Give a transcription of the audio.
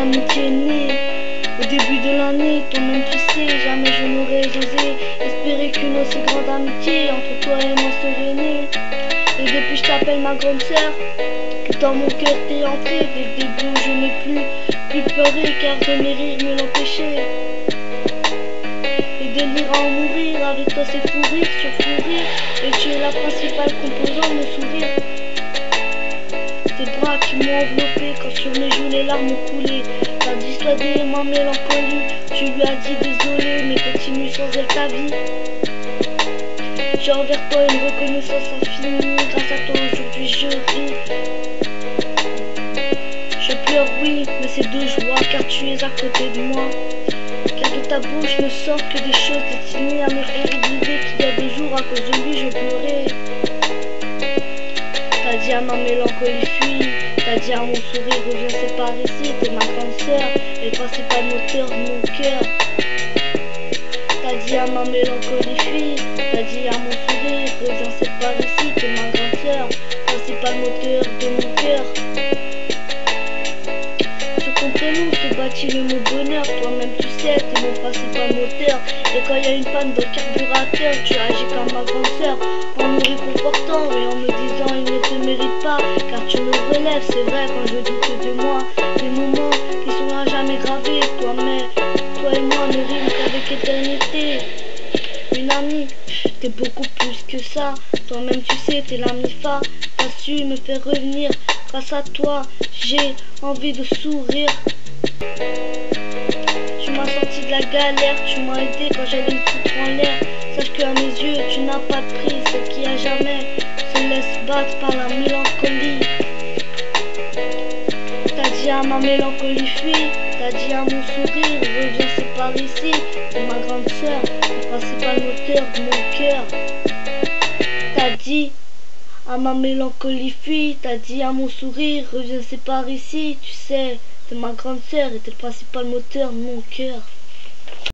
amitié est née au début de l'année. Toi-même tu sais, jamais je n'aurais osé espérer qu'une aussi grande amitié entre toi et moi serait née. Et depuis je t'appelle ma grande sœur, dans mon cœur t'es entrée. Dès le début je n'ai plus pleuré, car de mes rires me l'empêchaient. Et délire à en mourir, avec toi c'est fou rire sur fou rire. Et tu es la principale composante de mon sourire. Tes bras qui m'ont enveloppé, quand sur mes joues les larmes ont coulé. T'as dissuadé ma mélancolie, tu lui as dit désolé, mais continue sans elle ta vie. J'ai envers toi une reconnaissance infinie, grâce à toi aujourd'hui je ris. Je pleure oui, mais c'est de joie, car tu es à côté de moi. Car de ta bouche ne sortent que des choses destinées à me faire oublier qu'il y a des jours à cause de lui je pleurais. T'as dit à ma mélancolie fuis, t'as dit à mon sourire reviens c'est par ici. T'es ma grande sœur, et toi c'est pas le moteur de mon cœur. T'as dit à ma mélancolie fuis, t'as dit à mon sourire reviens c'est par ici. T'es ma grande sœur, toi c'est pas le moteur de mon cœur. Sur ton prénom se bâtit le mot bonheur, toi-même tu sais, t'es mon principal moteur. Et quand il y a une panne dans le carburateur, tu agis comme ma grande sœur, en me réconfortant et en me disant il ne te mérite pas, car tu me relèves, c'est vrai quand je doute de moi. Des moments qui sont à jamais gravés, toi et moi ne riment qu'avec éternité. Une amie, t'es beaucoup plus que ça, toi-même tu sais, t'es l'ami fa. T'as su me faire revenir, grâce à toi, j'ai envie de sourire. Tu m'as sorti de la galère, tu m'as aidé quand j'allais me foutre en l'air. Sache qu'à mes yeux, tu n'as pas de prix, celle qui a jamais se laisse battre par la mélancolie. T'as dit à ma mélancolie fuis, t'as dit à mon sourire reviens c'est par ici. C'est ma grande sœur, le principal moteur de mon cœur. T'as dit à ma mélancolie fuis, t'as dit à mon sourire reviens c'est par ici. Tu sais, t'es ma grande sœur et t'es le principal moteur de mon cœur.